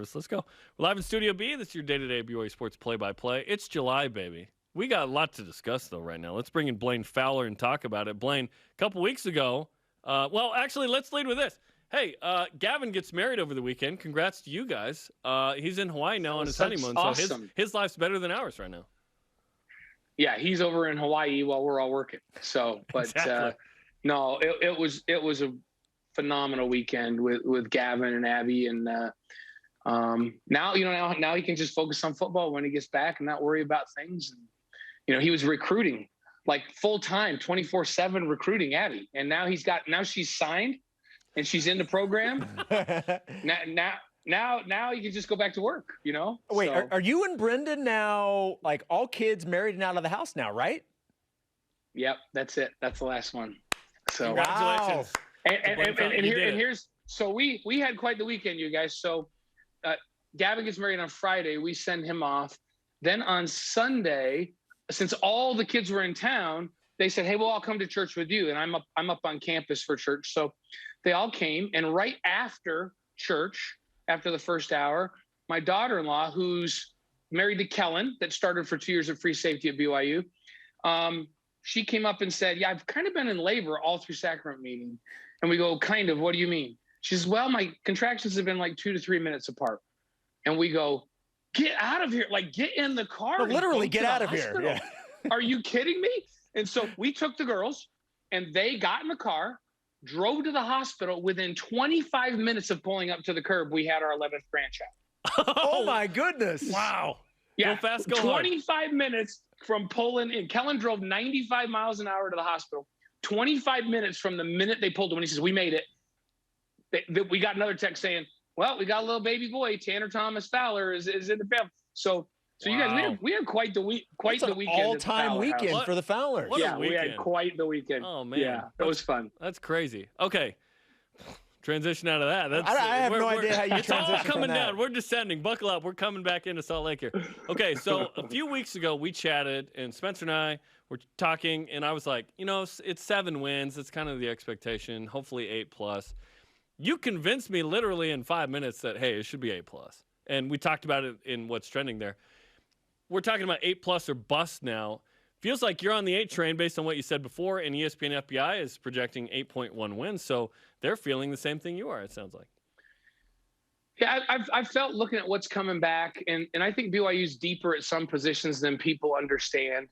nervous. Let's go. We're live in Studio B. This is your day-to-day BYU Sports play-by-play. It's July, baby. We got a lot to discuss, though, right now. Let's bring in Blaine Fowler and talk about it. Blaine, a couple weeks ago, actually, let's lead with this. Hey, Gavin gets married over the weekend. Congrats to you guys. He's in Hawaii now on his honeymoon, awesome. So his life's better than ours right now. Yeah, he's over in Hawaii while we're all working. So, but Exactly. no, it was a phenomenal weekend with Gavin and Abby, and now he can just focus on football when he gets back and not worry about things. And he was recruiting like full time, 24/7 recruiting Abby, and now she's signed and she's in the program. Now you can just go back to work. Wait, so. Are you and Brendan now like all kids married and out of the house now, right? Yep, that's it. That's the last one. So congratulations. So we had quite the weekend, you guys. So Gavin gets married on Friday. We send him off. Then on Sunday, since all the kids were in town, they said, "Hey, we'll all come to church with you." And I'm up on campus for church. So they all came. And right after church, after the first hour, my daughter-in-law, who's married to Kellen, that started for 2 years of free safety at BYU, she came up and said, "Yeah, I've kind of been in labor all through sacrament meeting." And we go, "Kind of, what do you mean?" She says, "Well, my contractions have been like 2 to 3 minutes apart." And we go, "Get out of here. Like, get in the car." No, literally get out of here. Yeah. Are you kidding me? And so we took the girls and they got in the car, drove to the hospital. Within 25 minutes of pulling up to the curb, we had our 11th grandchild. Oh my goodness. Wow. Yeah. Go fast, go 25 hard. minutes from pulling in. Kellen drove 95 miles an hour to the hospital. 25 minutes from the minute they pulled him, when he says, "We made it," we got another text saying, "Well, we got a little baby boy, Tanner Thomas Fowler is in the family." So wow. You guys, we had quite the weekend. All-time weekend for the Fowlers. Yeah, we had quite the weekend. Oh man, yeah, it was fun. That's crazy. Okay, transition out of that. I have no idea how you it's transition. It's all coming from that. down. We're descending. Buckle up. We're coming back into Salt Lake here. Okay, so a few weeks ago we chatted, and Spencer and I were talking, and I was like, it's 7 wins. It's kind of the expectation. Hopefully 8+. You convinced me literally in 5 minutes that, hey, it should be 8+. And we talked about it in what's trending there. We're talking about 8+ or bust now. Feels like you're on the 8 train based on what you said before, and ESPN FBI is projecting 8.1 wins. So they're feeling the same thing you are, it sounds like. Yeah, I've felt looking at what's coming back, and I think BYU's deeper at some positions than people understand.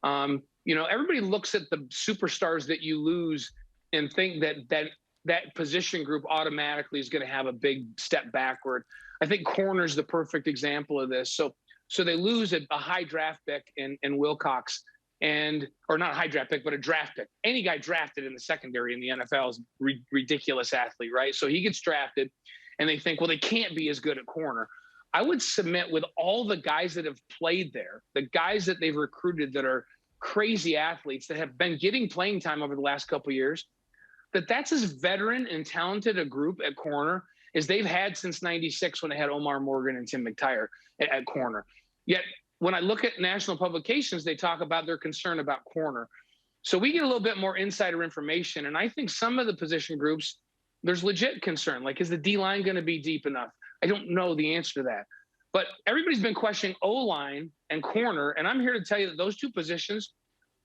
Everybody looks at the superstars that you lose and think that position group automatically is going to have a big step backward. I think corner's the perfect example of this. So they lose a high draft pick in Wilcox, or not a high draft pick, but a draft pick. Any guy drafted in the secondary in the NFL is ridiculous athlete, right? So he gets drafted, and they think, well, they can't be as good at corner. I would submit with all the guys that have played there, the guys that they've recruited that are crazy athletes that have been getting playing time over the last couple of years, that's as veteran and talented a group at corner as they've had since '96 when they had Omar Morgan and Tim McTire at corner. Yet when I look at national publications, they talk about their concern about corner. So we get a little bit more insider information. And I think some of the position groups, there's legit concern. Like, is the D-line going to be deep enough? I don't know the answer to that. But everybody's been questioning O-line and corner. And I'm here to tell you that those two positions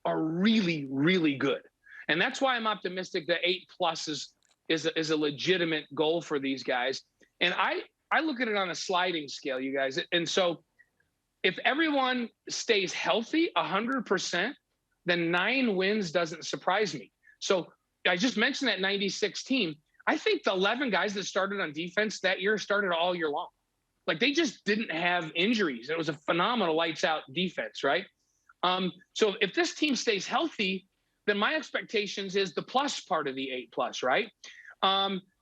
are really, really good. And that's why I'm optimistic that 8+ is a legitimate goal for these guys. And I look at it on a sliding scale, you guys. And so if everyone stays healthy 100%, then 9 wins doesn't surprise me. So I just mentioned that 96 team. I think the 11 guys that started on defense that year started all year long. Like, they just didn't have injuries. It was a phenomenal lights out defense, right? So if this team stays healthy, then my expectations is the plus part of the 8+, right?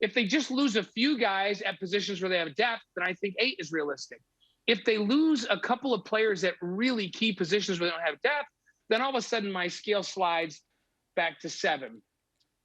If they just lose a few guys at positions where they have depth, then I think 8 is realistic. If they lose a couple of players at really key positions where they don't have depth, then all of a sudden my scale slides back to 7.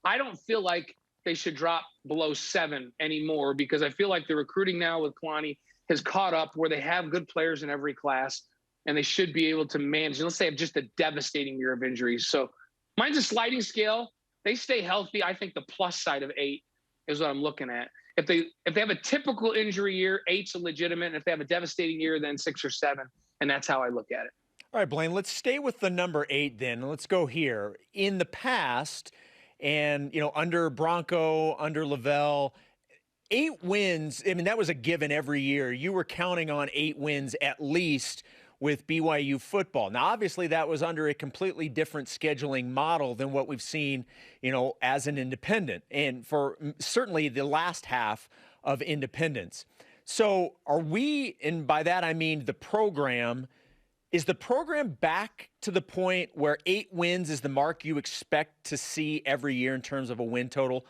I don't feel like they should drop below 7 anymore, because I feel like the recruiting now with Kalani has caught up where they have good players in every class, and they should be able to manage. Let's say have just a devastating year of injuries. So mine's a sliding scale. They stay healthy. I think the plus side of 8 is what I'm looking at. if they have a typical injury year, 8's a legitimate. And if they have a devastating year, then 6 or 7. And that's how I look at it. All right, Blaine, let's stay with the number 8 then. Let's go here. In the past, and, under Bronco, under Lavelle, 8 wins, I mean, that was a given every year. You were counting on 8 wins at least with BYU football. Now, obviously, that was under a completely different scheduling model than what we've seen, as an independent, and for certainly the last half of independence. So are we, and by that I mean the program, is the program back to the point where 8 wins is the mark you expect to see every year in terms of a win total?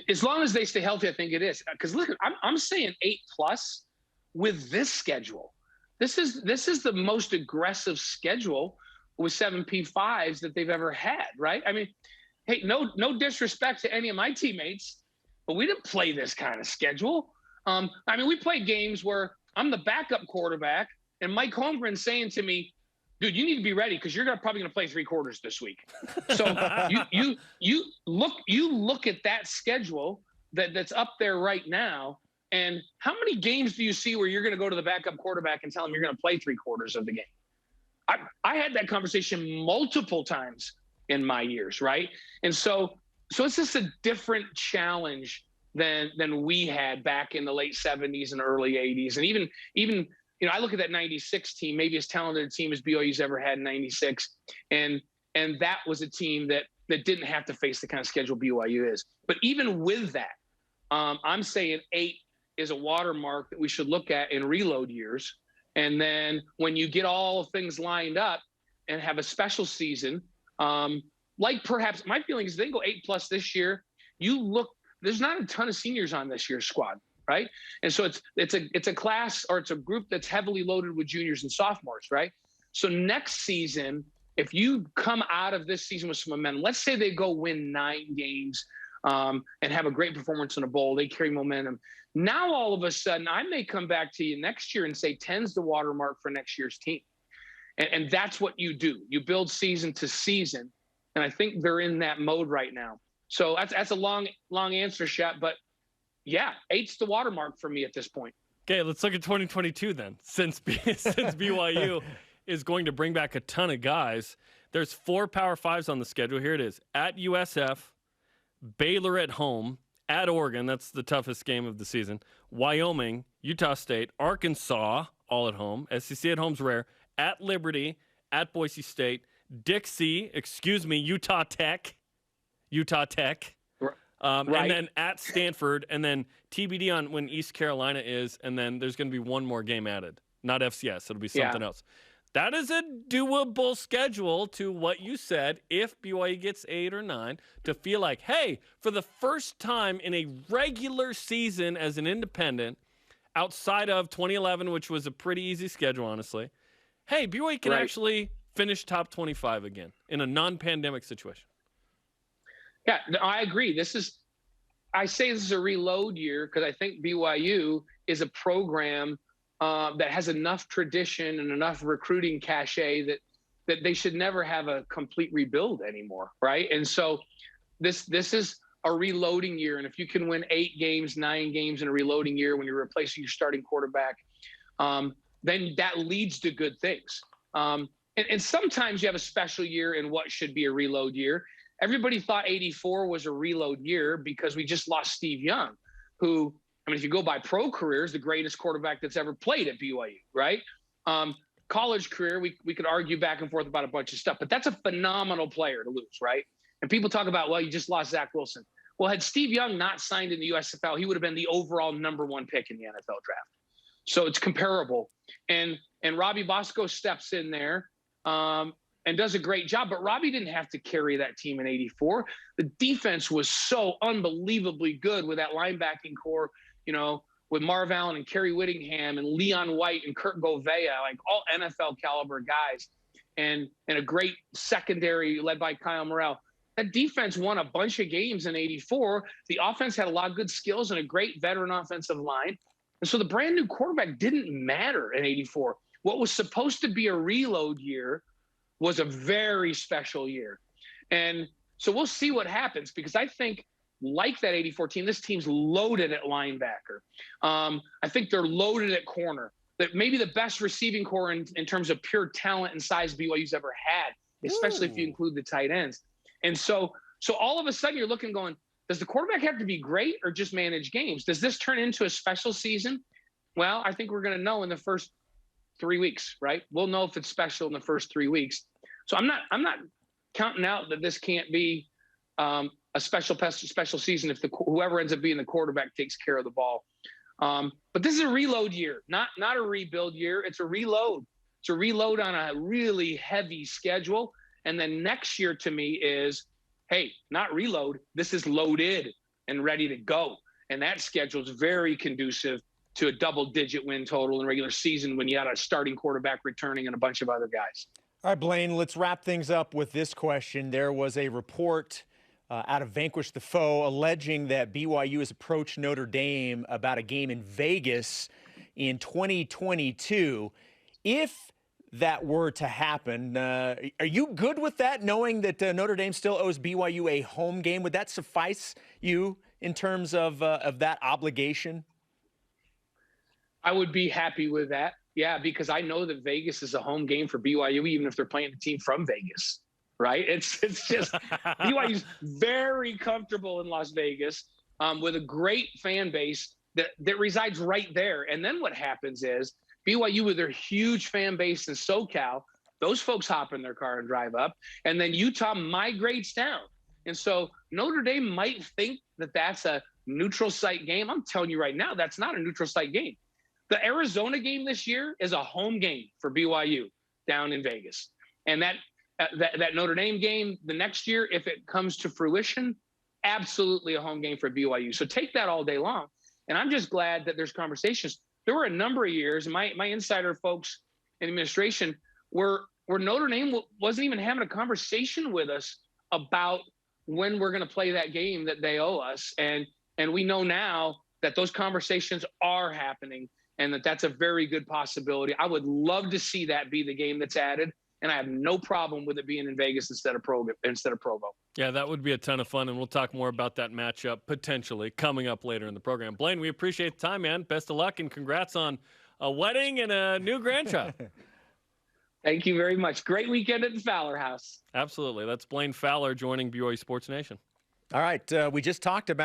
As long as they stay healthy, I think it is. Because look, I'm saying 8+ with this schedule. This is the most aggressive schedule with 7P5s that they've ever had, right? I mean, hey, no disrespect to any of my teammates, but we didn't play this kind of schedule. I mean, we played games where I'm the backup quarterback, and Mike Holmgren's saying to me, dude, you need to be ready because you're probably going to play 3 quarters this week. So you look at that schedule that's up there right now, and how many games do you see where you're going to go to the backup quarterback and tell him you're going to play 3 quarters of the game? I had that conversation multiple times in my years, right? And so it's just a different challenge than we had back in the late 70s and early 80s, and even. I look at that 96 team, maybe as talented a team as BYU's ever had in 96. And that was a team that didn't have to face the kind of schedule BYU is. But even with that, I'm saying 8 is a watermark that we should look at in reload years. And then when you get all things lined up and have a special season, like perhaps my feeling is they go 8+ this year. There's not a ton of seniors on this year's squad. Right. And so it's a class, or it's a group that's heavily loaded with juniors and sophomores. Right. So next season, if you come out of this season with some momentum, let's say they go win 9 games and have a great performance in a bowl, they carry momentum. Now, all of a sudden, I may come back to you next year and say 10's the watermark for next year's team. And that's what you do. You build season to season. And I think they're in that mode right now. So that's a long answer, Shep, but yeah, 8's the watermark for me at this point. Okay, let's look at 2022 then. Since BYU is going to bring back a ton of guys, there's 4 Power 5s on the schedule. Here it is. At USF, Baylor at home, at Oregon, that's the toughest game of the season, Wyoming, Utah State, Arkansas, all at home, SEC at home's rare, at Liberty, at Boise State, Dixie, Utah Tech. Right. And then at Stanford, and then TBD on when East Carolina is, and then there's going to be one more game added. Not FCS. It'll be something else. That is a doable schedule to what you said, if BYU gets 8 or 9, to feel like, hey, for the first time in a regular season as an independent, outside of 2011, which was a pretty easy schedule, honestly, hey, BYU can actually finish top 25 again in a non-pandemic situation. Yeah, I agree. I say this is a reload year because I think BYU is a program that has enough tradition and enough recruiting cachet that they should never have a complete rebuild anymore, right? And so this is a reloading year. And if you can win 8 games, 9 games in a reloading year when you're replacing your starting quarterback, then that leads to good things. And sometimes you have a special year in what should be a reload year. Everybody thought 84 was a reload year because we just lost Steve Young, who, I mean, if you go by pro careers, the greatest quarterback that's ever played at BYU, right? College career, we could argue back and forth about a bunch of stuff, but that's a phenomenal player to lose, right? And people talk about, well, you just lost Zach Wilson. Well, had Steve Young not signed in the USFL, he would have been the overall #1 pick in the NFL draft. So it's comparable. And Robbie Bosco steps in there and does a great job, but Robbie didn't have to carry that team in 84. The defense was so unbelievably good with that linebacking core, with Marv Allen and Kerry Whittingham and Leon White and Kurt Govea, like all NFL caliber guys, and a great secondary led by Kyle Morrell. That defense won a bunch of games in 84. The offense had a lot of good skills and a great veteran offensive line. And so the brand new quarterback didn't matter in 84. What was supposed to be a reload year was a very special year. And so we'll see what happens, because I think like that 84 team. This team's loaded at linebacker. I think they're loaded at corner. That maybe the best receiving core in terms of pure talent and size BYU's ever had, especially if you include the tight ends. And so all of a sudden you're looking going, does the quarterback have to be great or just manage games? Does this turn into a special season? Well, I think we're going to know in the first 3 weeks, right? We'll know if it's special in the first 3 weeks. So I'm not counting out that this can't be a special season if whoever ends up being the quarterback takes care of the ball. But this is a reload year, not a rebuild year. It's a reload. It's a reload on a really heavy schedule. And then next year to me is, hey, not reload. This is loaded and ready to go. And that schedule is very conducive to a double-digit win total in regular season when you got a starting quarterback returning and a bunch of other guys. All right, Blaine, let's wrap things up with this question. There was a report out of Vanquish the Foe alleging that BYU has approached Notre Dame about a game in Vegas in 2022. If that were to happen, are you good with that, knowing that Notre Dame still owes BYU a home game? Would that suffice you in terms of that obligation? I would be happy with that. Yeah, because I know that Vegas is a home game for BYU, even if they're playing a team from Vegas, right? It's just BYU's very comfortable in Las Vegas with a great fan base that resides right there. And then what happens is BYU, with their huge fan base in SoCal, those folks hop in their car and drive up, and then Utah migrates down. And so Notre Dame might think that that's a neutral site game. I'm telling you right now, that's not a neutral site game. The Arizona game this year is a home game for BYU down in Vegas. And that Notre Dame game the next year, if it comes to fruition, absolutely a home game for BYU. So take that all day long. And I'm just glad that there's conversations. There were a number of years, my insider folks in administration, where Notre Dame wasn't even having a conversation with us about when we're going to play that game that they owe us. And we know now that those conversations are happening, and that's a very good possibility. I would love to see that be the game that's added, and I have no problem with it being in Vegas instead of Provo. Yeah, that would be a ton of fun, and we'll talk more about that matchup potentially coming up later in the program. Blaine, we appreciate the time, man. Best of luck, and congrats on a wedding and a new grandchild. Thank you very much. Great weekend at the Fowler House. Absolutely. That's Blaine Fowler joining BYU Sports Nation. All right, we just talked about